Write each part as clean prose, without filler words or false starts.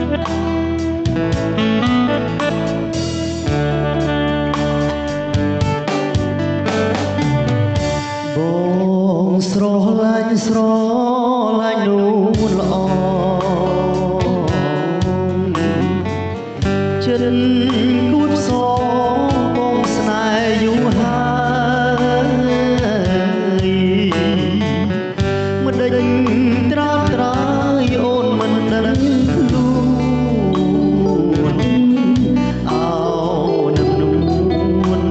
បងស្រឡាញ់នួនល្អចិត្តគួតសងបងស្នេហ៍យូរហើយមិនដេញត្រាត្រាយអូនមិនដឹងខ្លួនអោនឹកនួន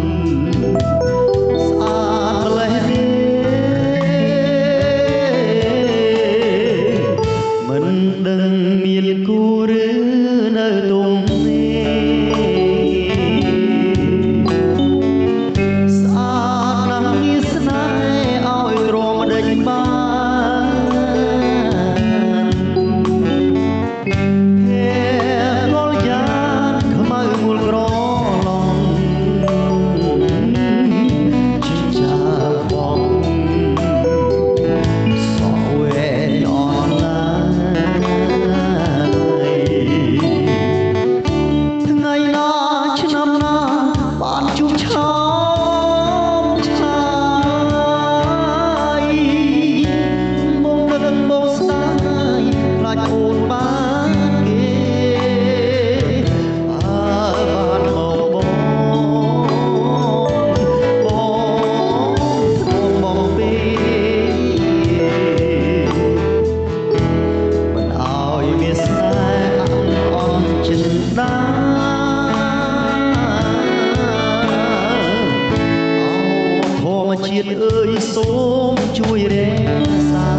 ស្អាតម្លេះទេមិនដឹងមានគូឬនៅទុំជាតិអើយសូមជួយរក្សា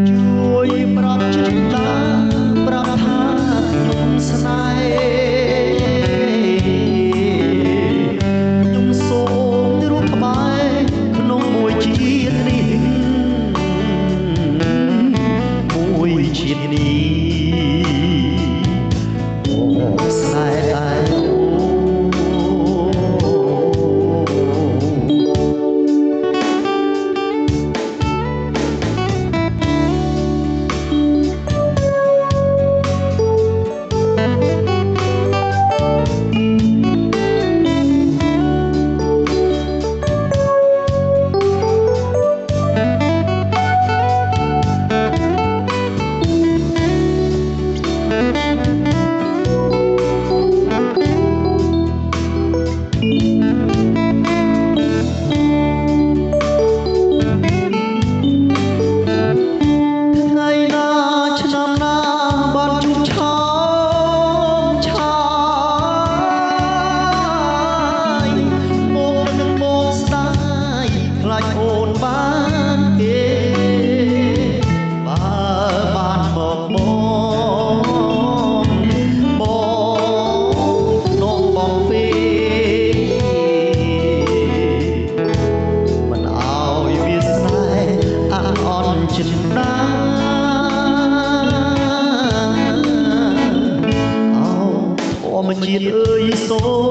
ជួយប្រាប់ចិត្តតាប្រាប់ថាខ្ញុំស្នេហ៍ខ្ញុំសូមរូបក្បែរក្នុងមួយជាតិនេះបងស្នេហ៍តែចិត្តណាអោធម្មជាតិអើយសូ